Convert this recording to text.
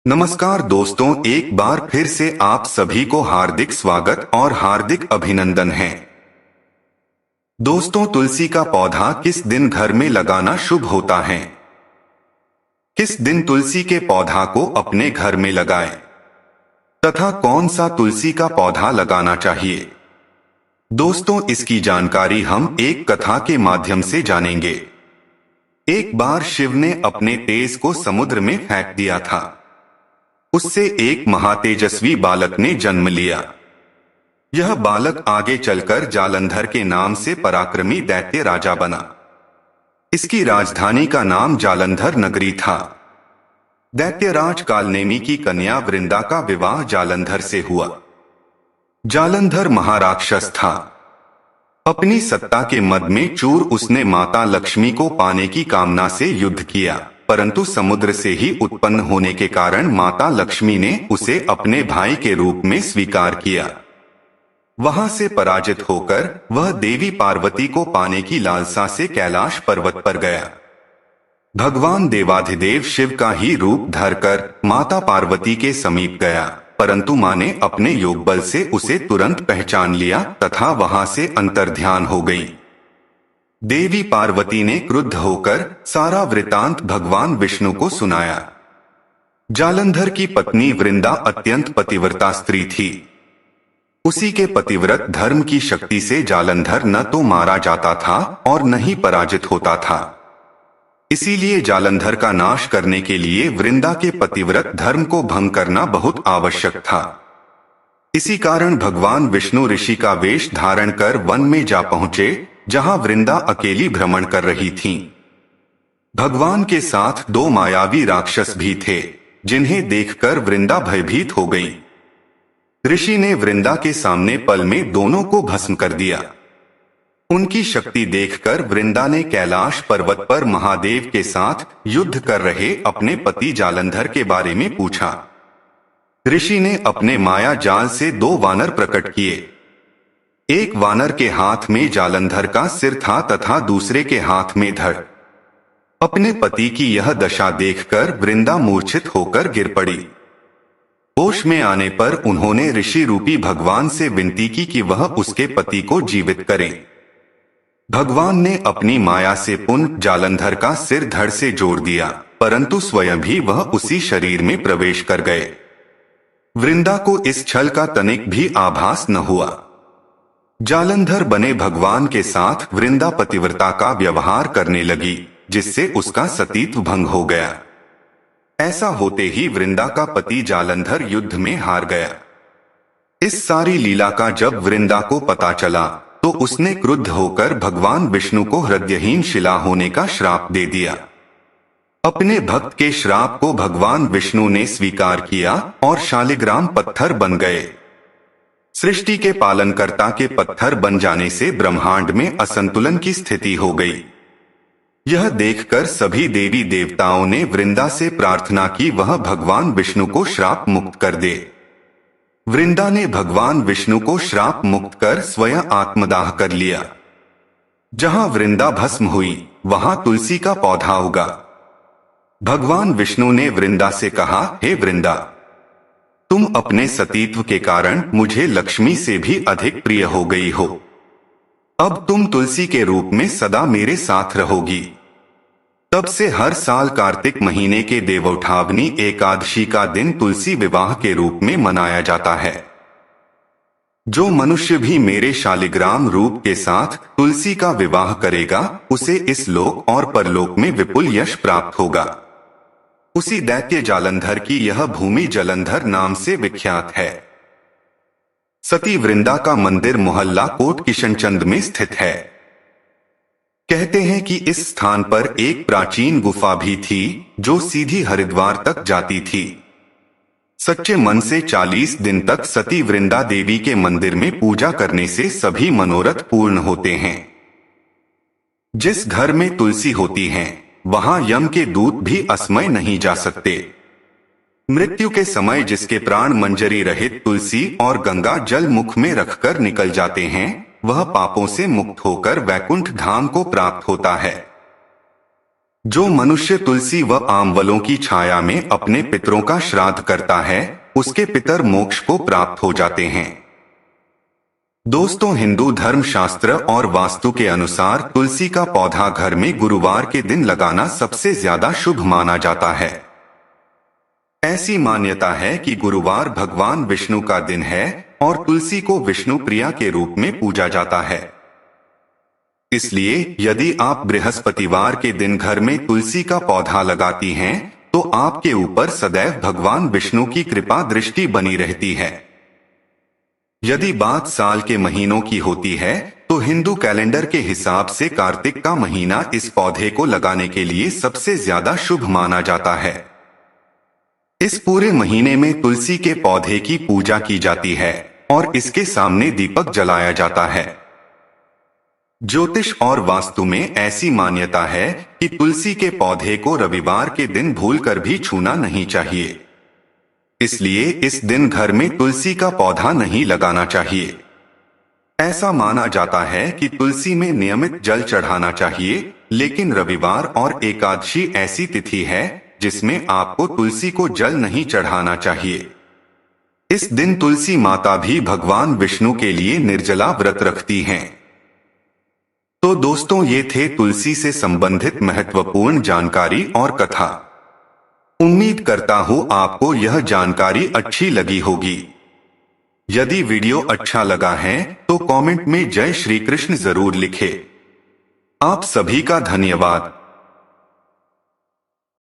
नमस्कार दोस्तों, एक बार फिर से आप सभी को हार्दिक स्वागत और हार्दिक अभिनंदन है। दोस्तों, तुलसी का पौधा किस दिन घर में लगाना शुभ होता है? किस दिन तुलसी के पौधा को अपने घर में लगाएं? तथा कौन सा तुलसी का पौधा लगाना चाहिए? दोस्तों, इसकी जानकारी हम एक कथा के माध्यम से जानेंगे। एक बार शिव ने अपने तेज को समुद्र में फेंक दिया था। उससे एक महातेजस्वी बालक ने जन्म लिया। यह बालक आगे चलकर जालंधर के नाम से पराक्रमी दैत्य राजा बना। इसकी राजधानी का नाम जालंधर नगरी था। दैत्यराज कालनेमी की कन्या वृंदा का विवाह जालंधर से हुआ। जालंधर महाराक्षस था। अपनी सत्ता के मद में चूर उसने माता लक्ष्मी को पाने की कामना से युद्ध किया, परंतु समुद्र से ही उत्पन्न होने के कारण माता लक्ष्मी ने उसे अपने भाई के रूप में स्वीकार किया। वहां से पराजित होकर वह देवी पार्वती को पाने की लालसा से कैलाश पर्वत पर गया। भगवान देवाधिदेव शिव का ही रूप धरकर माता पार्वती के समीप गया, परंतु मां ने अपने योग बल से उसे तुरंत पहचान लिया तथा वहां से अंतर्ध्यान हो गई। देवी पार्वती ने क्रुद्ध होकर सारा वृतांत भगवान विष्णु को सुनाया। जालंधर की पत्नी वृंदा अत्यंत पतिव्रता स्त्री थी। उसी के पतिव्रत धर्म की शक्ति से जालंधर न तो मारा जाता था और न ही पराजित होता था। इसीलिए जालंधर का नाश करने के लिए वृंदा के पतिव्रत धर्म को भंग करना बहुत आवश्यक था। इसी कारण भगवान विष्णु ऋषि का वेश धारण कर वन में जा पहुंचे, जहां वृंदा अकेली भ्रमण कर रही थीं। भगवान के साथ दो मायावी राक्षस भी थे, जिन्हें देखकर वृंदा भयभीत हो गई। ऋषि ने वृंदा के सामने पल में दोनों को भस्म कर दिया। उनकी शक्ति देखकर वृंदा ने कैलाश पर्वत पर महादेव के साथ युद्ध कर रहे अपने पति जालंधर के बारे में पूछा। ऋषि ने अपने माया जाल से दो वानर प्रकट किए। एक वानर के हाथ में जालंधर का सिर था तथा दूसरे के हाथ में धड़। अपने पति की यह दशा देखकर वृंदा मूर्छित होकर गिर पड़ी। होश में आने पर उन्होंने ऋषि रूपी भगवान से विनती की कि वह उसके पति को जीवित करें। भगवान ने अपनी माया से पुनः जालंधर का सिर धड़ से जोड़ दिया, परंतु स्वयं भी वह उसी शरीर में प्रवेश कर गए। वृंदा को इस छल का तनिक भी आभास न हुआ। जालंधर बने भगवान के साथ वृंदा पतिव्रता का व्यवहार करने लगी, जिससे उसका सतीत्व भंग हो गया। ऐसा होते ही वृंदा का पति जालंधर युद्ध में हार गया। इस सारी लीला का जब वृंदा को पता चला तो उसने क्रुद्ध होकर भगवान विष्णु को हृदयहीन शिला होने का श्राप दे दिया। अपने भक्त के श्राप को भगवान विष्णु ने स्वीकार किया और शालिग्राम पत्थर बन गए। सृष्टि के पालनकर्ता के पत्थर बन जाने से ब्रह्मांड में असंतुलन की स्थिति हो गई। यह देखकर सभी देवी देवताओं ने वृंदा से प्रार्थना की वह भगवान विष्णु को श्राप मुक्त कर दे। वृंदा ने भगवान विष्णु को श्राप मुक्त कर स्वयं आत्मदाह कर लिया। जहां वृंदा भस्म हुई वहां तुलसी का पौधा उगा। भगवान विष्णु ने वृंदा से कहा, हे वृंदा, तुम अपने सतीत्व के कारण मुझे लक्ष्मी से भी अधिक प्रिय हो गई हो। अब तुम तुलसी के रूप में सदा मेरे साथ रहोगी। तब से हर साल कार्तिक महीने के देवउठावनी एकादशी का दिन तुलसी विवाह के रूप में मनाया जाता है। जो मनुष्य भी मेरे शालिग्राम रूप के साथ तुलसी का विवाह करेगा, उसे इस लोक और परलोक में विपुल यश प्राप्त होगा। उसी दैत्य जालंधर की यह भूमि जलंधर नाम से विख्यात है। सती वृंदा का मंदिर मोहल्ला कोट किशनचंद में स्थित है। कहते हैं कि इस स्थान पर एक प्राचीन गुफा भी थी जो सीधी हरिद्वार तक जाती थी। सच्चे मन से 40 दिन तक सती वृंदा देवी के मंदिर में पूजा करने से सभी मनोरथ पूर्ण होते हैं। जिस घर में तुलसी होती है वहां यम के दूत भी असमय नहीं जा सकते। मृत्यु के समय जिसके प्राण मंजरी रहित तुलसी और गंगा जल मुख में रखकर निकल जाते हैं, वह पापों से मुक्त होकर वैकुंठ धाम को प्राप्त होता है। जो मनुष्य तुलसी व आंवलों की छाया में अपने पितरों का श्राद्ध करता है, उसके पितर मोक्ष को प्राप्त हो जाते हैं। दोस्तों, हिंदू धर्म शास्त्र और वास्तु के अनुसार तुलसी का पौधा घर में गुरुवार के दिन लगाना सबसे ज्यादा शुभ माना जाता है। ऐसी मान्यता है कि गुरुवार भगवान विष्णु का दिन है और तुलसी को विष्णु प्रिया के रूप में पूजा जाता है। इसलिए यदि आप बृहस्पतिवार के दिन घर में तुलसी का पौधा लगाती हैं, तो आपके ऊपर सदैव भगवान विष्णु की कृपा दृष्टि बनी रहती है। यदि बात साल के महीनों की होती है, तो हिंदू कैलेंडर के हिसाब से कार्तिक का महीना इस पौधे को लगाने के लिए सबसे ज्यादा शुभ माना जाता है। इस पूरे महीने में तुलसी के पौधे की पूजा की जाती है और इसके सामने दीपक जलाया जाता है। ज्योतिष और वास्तु में ऐसी मान्यता है कि तुलसी के पौधे को रविवार के दिन भूलकर भी छूना नहीं चाहिए। इसलिए इस दिन घर में तुलसी का पौधा नहीं लगाना चाहिए। ऐसा माना जाता है कि तुलसी में नियमित जल चढ़ाना चाहिए, लेकिन रविवार और एकादशी ऐसी तिथि है जिसमें आपको तुलसी को जल नहीं चढ़ाना चाहिए। इस दिन तुलसी माता भी भगवान विष्णु के लिए निर्जला व्रत रखती हैं। तो दोस्तों, ये थे तुलसी से संबंधित महत्वपूर्ण जानकारी और कथा। उम्मीद करता हूँ आपको यह जानकारी अच्छी लगी होगी। यदि वीडियो अच्छा लगा है तो कमेंट में जय श्री कृष्ण जरूर लिखें। आप सभी का धन्यवाद।